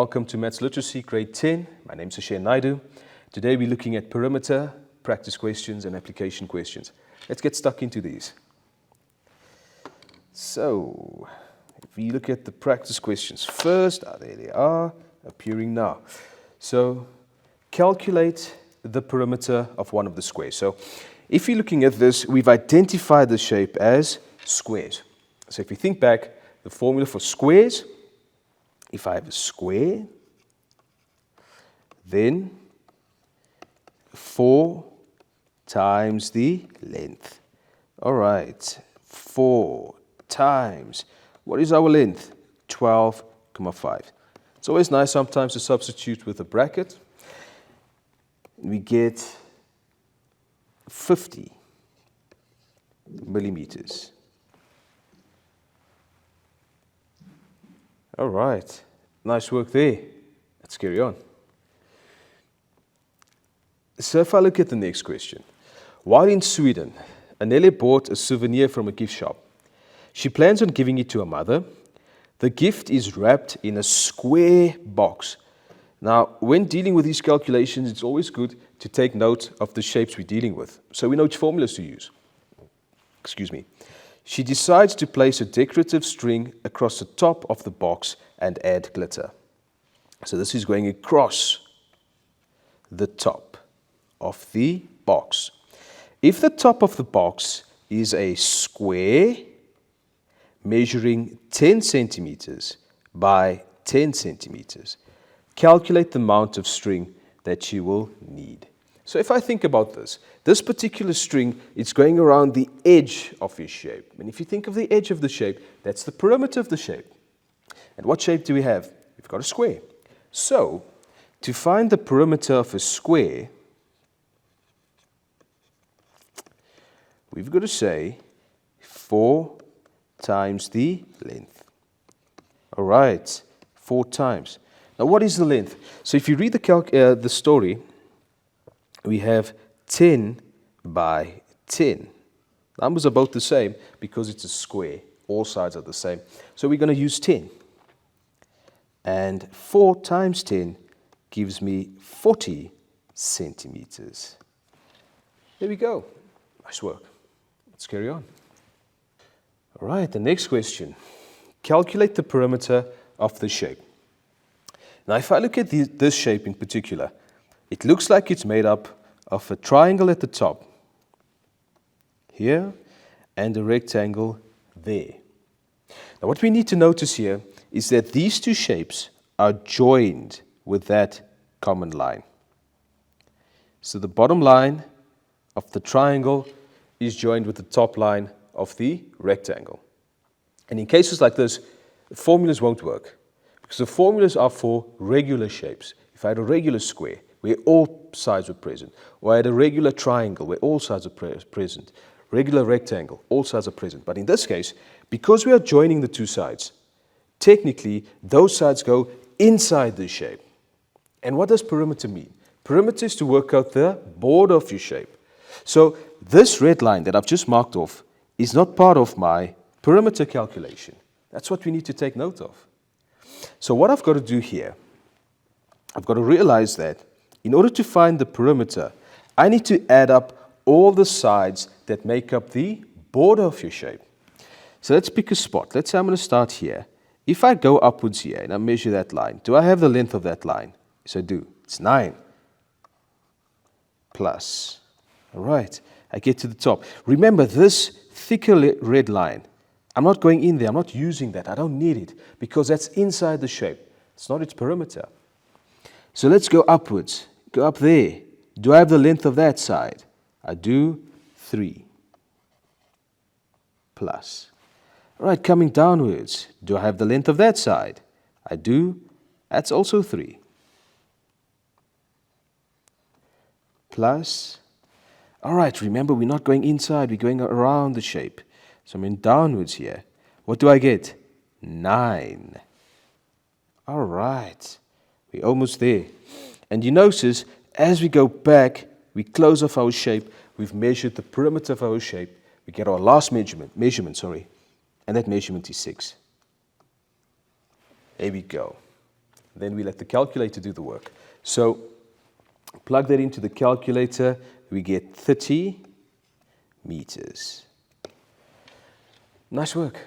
welcome to Maths Literacy, Grade 10. My name is Ashen Naidu. Today we're looking at perimeter, practice questions, and application questions. Let's get stuck into these. So, if we look at the practice questions first, there they are, appearing now. So, calculate the perimeter of one of the squares. So, if you're looking at this, we've identified the shape as squares. So, if you think back, the formula for squares, if I have a square, then 4 times the length. All right, 4 times, what is our length? 12,5. It's always nice sometimes to substitute with a bracket. We get 50 millimeters. All right, nice work there. Let's carry on. So if I look at the next question. While in Sweden, Annelle bought a souvenir from a gift shop. She plans on giving it to her mother. The gift is wrapped in a square box. Now, when dealing with these calculations, it's always good to take note of the shapes we're dealing with, so we know which formulas to use. Excuse me. She decides to place a decorative string across the top of the box and add glitter. So this is going across the top of the box. If the top of the box is a square measuring 10 centimeters by 10 centimeters, calculate the amount of string that you will need. So if I think about this particular string is going around the edge of your shape. And if you think of the edge of the shape, that's the perimeter of the shape. And what shape do we have? We've got a square. So, to find the perimeter of a square, we've got to say 4 times the length. All right, 4 times. Now, what is the length? So if you read the story, we have 10 by 10. Numbers are both the same because it's a square. All sides are the same. So we're going to use 10. And 4 times 10 gives me 40 centimeters. There we go. Nice work. Let's carry on. All right, the next question. Calculate the perimeter of the shape. Now, if I look at this shape in particular, it looks like it's made up of a triangle at the top here and a rectangle there. Now, what we need to notice here is that these two shapes are joined with that common line. So the bottom line of the triangle is joined with the top line of the rectangle. And in cases like this, the formulas won't work because the formulas are for regular shapes. If I had a regular square where all sides were present, or I had a regular triangle where all sides are present, regular rectangle, all sides are present. But in this case, because we are joining the two sides, technically those sides go inside the shape. And what does perimeter mean? Perimeter is to work out the border of your shape. So this red line that I've just marked off is not part of my perimeter calculation. That's what we need to take note of. So what I've got to do here, I've got to realize that in order to find the perimeter, I need to add up all the sides that make up the border of your shape. So let's pick a spot. Let's say I'm going to start here. If I go upwards here and I measure that line, do I have the length of that line? Yes, I do. It's 9 plus. All right, I get to the top. Remember, this thicker red line, I'm not going in there. I'm not using that. I don't need it because that's inside the shape. It's not its perimeter. So let's go upwards. Go up there. Do I have the length of that side? I do. 3 plus. All right, coming downwards. Do I have the length of that side? I do. That's also 3 plus. All right, remember we're not going inside. We're going around the shape. So I'm in downwards here. What do I get? 9. All right. We're almost there. And you notice, as we go back, we close off our shape. We've measured the perimeter of our shape. We get our last measurement, and that measurement is 6. There we go. then we let the calculator do the work. So plug that into the calculator, we get 30 meters. Nice work.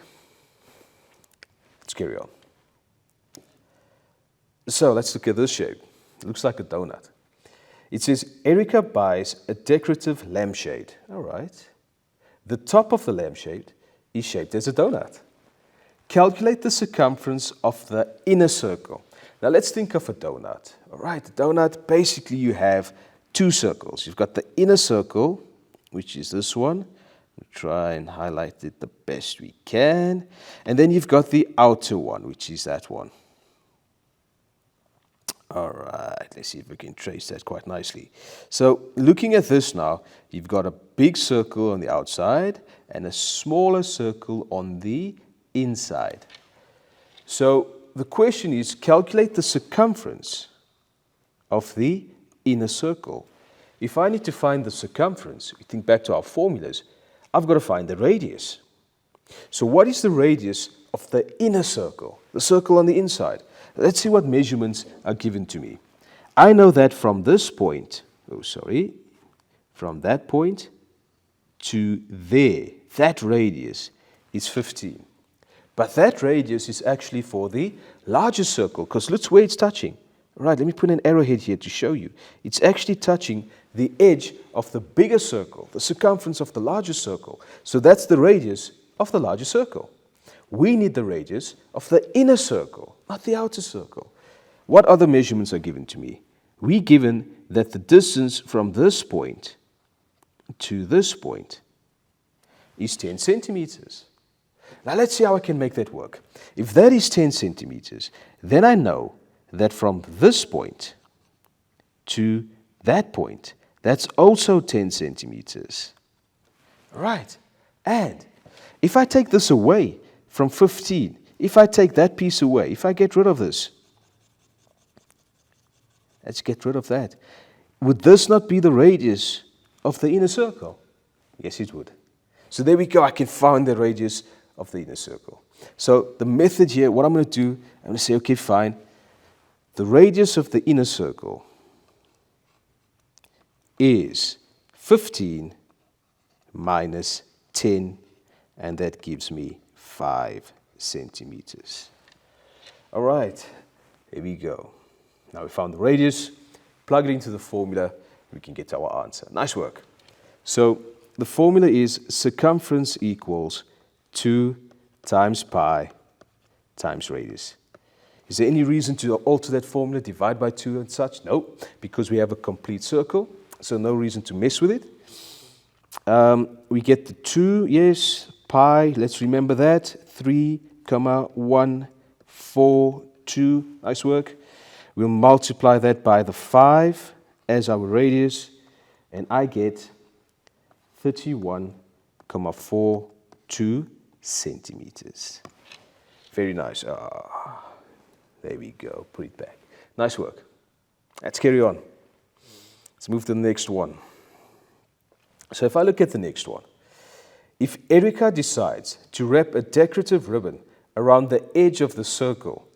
Let's carry on. So let's look at this shape. It looks like a donut. It says, Erica buys a decorative lampshade. All right. The top of the lampshade is shaped as a donut. Calculate the circumference of the inner circle. Now let's think of a donut. All right, the donut, basically you have two circles. You've got the inner circle, which is this one. We'll try and highlight it the best we can. And then you've got the outer one, which is that one. All right, let's see if we can trace that quite nicely. So looking at this now, you've got a big circle on the outside and a smaller circle on the inside. So the question is, calculate the circumference of the inner circle. If I need to find the circumference, we think back to our formulas, I've got to find the radius. So what is the radius of the inner circle, the circle on the inside? Let's see what measurements are given to me. I know that from this point, from that point to there, that radius is 15. But that radius is actually for the larger circle, because look where it's touching. All right, let me put an arrowhead here to show you. It's actually touching the edge of the bigger circle, the circumference of the larger circle. So that's the radius of the larger circle. We need the radius of the inner circle, not the outer circle. What other measurements are given to me? We're given that the distance from this point to this point is 10 centimeters. Now let's see how I can make that work. If that is 10 centimeters, then I know that from this point to that point, that's also 10 centimeters. Right. And if I take this away from 15, if I take that piece away, if I get rid of this, let's get rid of that. Would this not be the radius of the inner circle? Yes, it would. So there we go. I can find the radius of the inner circle. So the method here, what I'm going to do, I'm going to say, okay, fine. The radius of the inner circle is 15 minus 10, and that gives me 5 centimeters. All right, here we go. Now we found the radius, plug it into the formula, we can get our answer. Nice work. So the formula is circumference equals 2 times pi times radius. Is there any reason to alter that formula, divide by 2 and such? No, because we have a complete circle, so no reason to mess with it. We get the 2, yes, pi, let's remember that, 3,142, nice work. We'll multiply that by the 5 as our radius, and I get 31,42 centimeters. Very nice. There we go. Put it back. Nice work. Let's carry on. Let's move to the next one. So if I look at the next one, if Erica decides to wrap a decorative ribbon around the edge of the circle,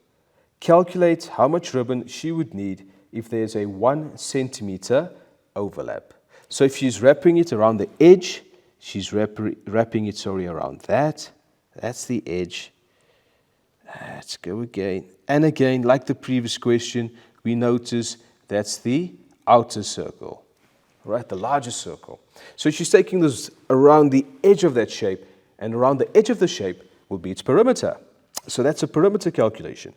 calculate how much ribbon she would need if there's a 1 centimeter overlap. So if she's wrapping it around the edge, she's wrapping it around that. That's the edge. Let's go again. And again, like the previous question, we notice that's the outer circle, right? The larger circle. So she's taking this around the edge of that shape, and around the edge of the shape will be its perimeter. So that's a perimeter calculation.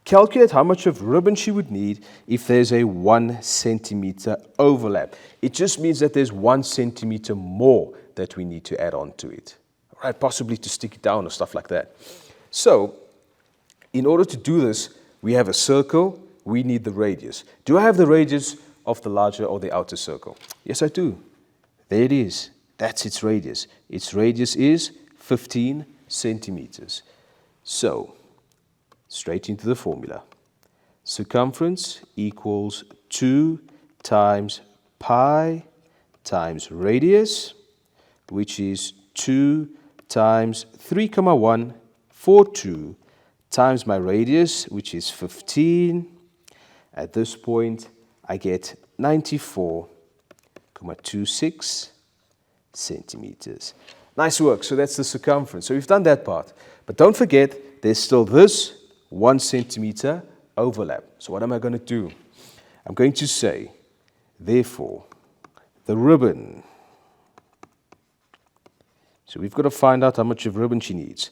Calculate how much of ribbon she would need if there's a 1 centimeter overlap. It just means that there's 1 centimeter more that we need to add on to it, right? Possibly to stick it down or stuff like that. So in order to do this, we have a circle, we need the radius. Do I have the radius of the larger or the outer circle? Yes, I do. There it is. That's its radius. Its radius is 15 centimeters. So, straight into the formula. Circumference equals 2 times pi times radius, which is 2 times 3,142 times my radius, which is 15, At this point, I get 94.26 centimeters. Nice work. So that's the circumference. So we've done that part. But don't forget, there's still this 1 centimeter overlap. So what am I going to do? I'm going to say, therefore, the ribbon. So we've got to find out how much of ribbon she needs.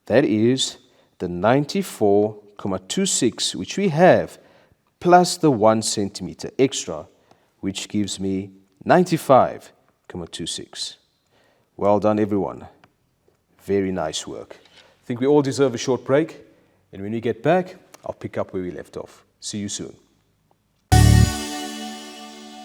That is the 94.26, which we have, plus the 1 centimeter extra, which gives me 95.26. Well done, everyone. Very nice work. I think we all deserve a short break, and when we get back, I'll pick up where we left off. See you soon.